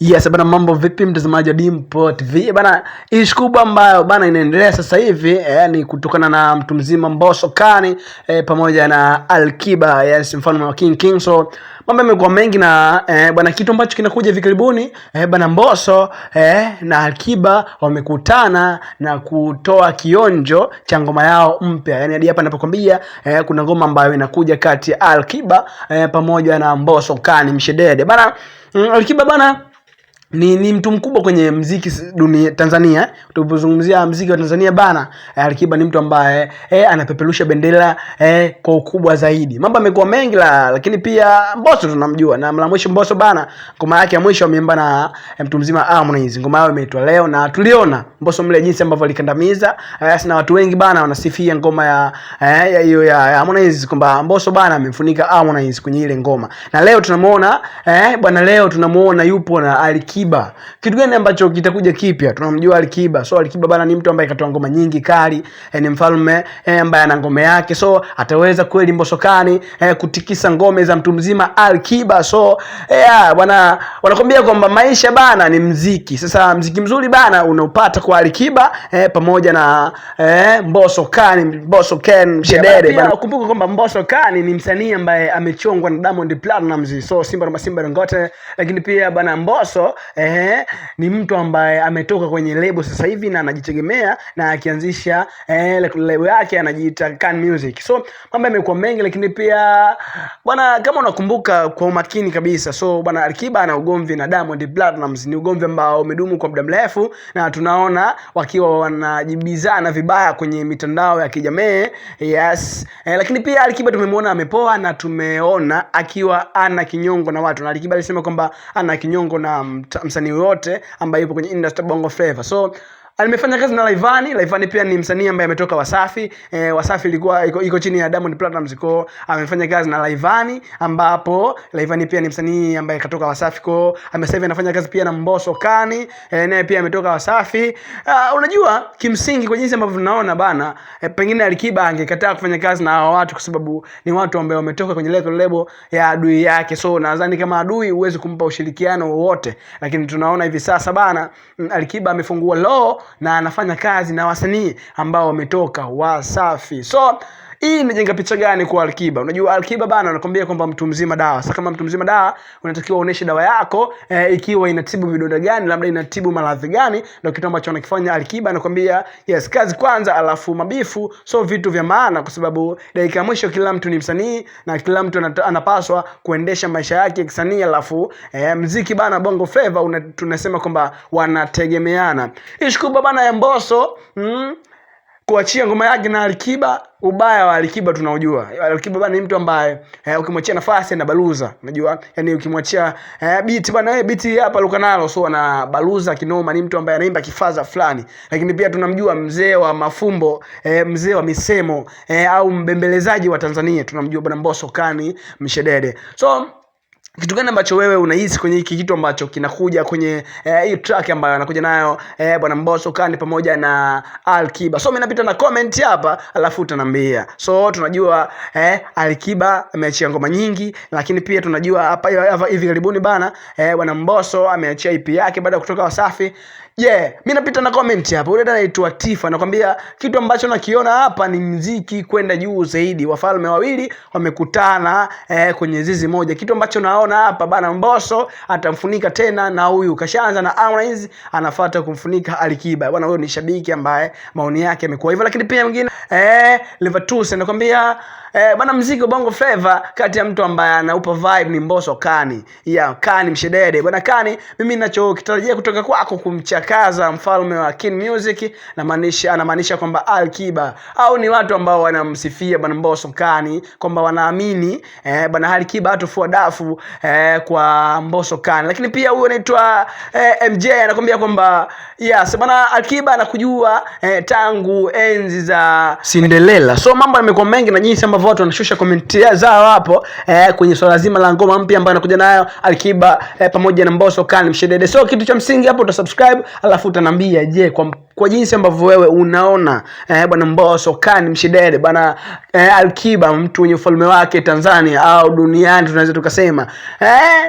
Yes bana, mambo vipi mtazamaji wa Dimpo TV bana? Ishi kubwa ambayo bana inaendelea sasa hivi ni kutokana na mtu mzima Mbosso Khan pamoja na Alikiba, yes, mfano wa King. So mambo yamekuwa mengi na bana, kitu ambacho kinakuja hivi karibuni bana, Mbosso na Alikiba wamekutana na kutoa kionjo cha ngoma yao mpya. Yani hadi hapa ninapokuambia kuna ngoma ambayo inakuja kati ya Alikiba pamoja na Mbosso Khan Mshedede bana. Alikiba bana ni mtu mkubwa kwenye muziki dunia Tanzania. Tunapozungumzia muziki wa Tanzania bana, Alikiba ni mtu ambaye anapeperusha bendera kwa ukubwa zaidi. Mambo yamekuwa mengi lakini pia Mbosso tunamjua, na mla mwisho Mbosso bana, ngoma yake ya mwisho ameimba na mtu mzima Harmonize. Ngoma yao imeitwa Leo, na tuliona Mbosso mle jinsi ambavyo alikandamiza na watu wengi bana wanasifia ngoma ya hiyo ya Harmonize kwamba Mbosso bana amemfunika Harmonize kwenye ile ngoma. Na leo tunamuona bwana, leo tunamuona yupo na Alikiba. Kitu gani ambacho kitakuja kipya? Tunamjua Alikiba. So Alikiba bana ni mtu ambaye katoa ngoma nyingi kali, ni mfalme ambaye ana ngoma yake. So ataweza kweli Mbosso Khan kutikisa ngome za mtu mzima Alikiba. So bwana, wanakuambia kwamba maisha bana ni mziki. Sasa mziki mzuri bana unaupata kwa Alikiba pamoja na Mbosso Khan Mshedede bana. Kumbuka kwamba Mbosso Khan ni msanii ambaye amechongwa na Diamond Platnumz. So Simba Dangote, lakini pia bana Mbosso ni mtu ambaye ametoka kwenye lebo sasa hivi na anajitegemea, na akianzisha lebo yake anajiita Khan Music. So mambo yamekuwa mengi, lakini pia bwana, kama unakumbuka kwa umakini kabisa, so bwana Alikiba ana ugomvi na Diamond Platnumz. Ni ugomvi ambao umedumu kwa muda mrefu, na tunaona wakiwa wanajibizana vibaya kwenye mitandao ya kijamii. Yes, lakini pia Alikiba tumemwona amepoa, na tumeona akiwa ana kinyongo na watu, na Alikiba alisema kwamba ana kinyongo na msanii wote ambaye yupo kwenye industry Bongo Flava. So alimefanya kazi na Rayvanny pia ni msanii ambaye ametoka Wasafi. Wasafi ilikuwa iko chini ya Diamond Platnumz. Kwa amefanya kazi na Rayvanny, ambapo Rayvanny pia ni msanii ambaye katoka Wasafi. Kwa amesema anafanya kazi pia na Mbosso Khan, naye pia ametoka Wasafi. Unajua kimsingi kwa jinsi ambavyo tunaona bana, pengine Alikiba angekataa kufanya kazi na hao watu kwa sababu ni watu ambao wametoka kwenye lebo ya adui yake. So nadhani kama adui huwezi kumpa ushirikiano wowote, lakini tunaona hivi sasa bana, Alikiba amefungua law na anafanya kazi na wasanii ambao wametoka Wasafi. So hii inajenga picha gani kwa Alikiba? Unajua Alikiba bana anakuambia kwamba mtu mzima dawa. Sasa kama mtu mzima dawa, unatakiwa uoneshe dawa yako ikiwa inatibu vidonda gani, labda inatibu maradhi gani. Ndio kitu ambacho anakifanya Alikiba. Anakuambia yes, kazi kwanza alafu mabifu. So vitu vya maana, kwa sababu dakika ya mwisho kila mtu ni msanii na kila mtu anapaswa kuendesha maisha yake kisanii. Alafu muziki bana Bongo Flava tunasema kwamba wanategemeana. Ishi kubwa bana ya Mbosso kuachia ngoma yake na Alikiba. Ubaya wa Alikiba tunaujua. Alikiba bana ni mtu ambaye ukimwachia nafasi anabaluza. Unajua? Yaani ukimwachia beat bana, beat hapa luka nalo, so anabaluza kinoma. Ni mtu ambaye anaimba kifaza fulani. Lakini pia tunamjua mzee wa mafumbo, mzee wa misemo, au mbembelezaji wa Tanzania. Tunamjua bana Mbosso Khan Mshedede. So kitu gani ambacho wewe unahisi kwenye hiki kitu ambacho kinakuja kwenye hii track ambayo anakuja nayo bwana Mbosso Khan pamoja na Alikiba? So mimi napita na comment hapa alafu utaniambia. So tunajua Alikiba ameachia ngoma nyingi, lakini pia tunajua hapa hivi karibuni bana bwana Mbosso ameachia EP yake baada ya kutoka Wasafi. Mimi napita na comment hapa. Ule dada anaitwa Tifa anakuambia kitu ambacho nakiona hapa ni muziki kwenda juu zaidi. Wafalme wawili wamekutana kwenye zizi moja. Kitu ambacho naona hapa bana, Mbosso atamfunika tena na huyu. Kashaanza na Harmonize, anafuata kumfunika Alikiba. Bwana huyo ni shabiki ambaye maoni yake yamekuwa hivyo. Lakini pia mwingine Levatus anakuambia bana muziki wa Bongo Flava kati ya mtu ambaye anaupa vibe ni Mbosso Khan. Khan Mshedede. Bwana Khan, mimi ninachokitarajia kutoka kwako kumchakaza mfalme wa King Music, anamaanisha kwamba Alikiba, au ni watu ambao wanamsifia bwana Mbosso Khan kwamba wanaamini bwana Alikiba atofua dafu kwa Mbosso Khan. Lakini pia huyo anaitwa MJ anakuambia kwamba yes bwana Alikiba anakujua tangu enzi za Cinderella. So mambo yamekuwa mengi na jinsi ambavyo ambavyo watu wanashusha comment zao hapo kwenye swala zima la ngoma mpya ambayo anakuja nayo Alikiba pamoja na Mbosso Khan Mshedede. So kitu cha msingi hapo utasubscribe, alafu utaniambia je, kwa jinsi ambavyo wewe unaona bwana Mbosso Khan Mshedede bwana Alikiba mtu mwenye ufalme wake Tanzania au duniani tunaweza tukasema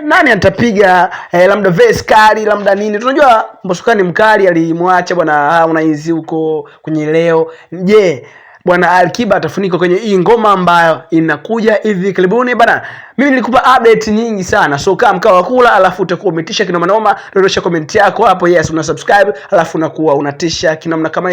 nani atapiga labda verse kali labda nini. Tunajua Mbosso Khan mkali alimwacha bwana Harmonize huko kwenye leo. Je, bwana Alikiba atafunika kwenye hii ngoma ambayo inakuja hivi karibuni bana? Mimi nilikupa update nyingi sana, so kama mkao wa kula alafu utakuwa umetisha kinoma noma. Dondosha comment yako hapo, yes una subscribe alafu unakuwa unatisha kinoma kama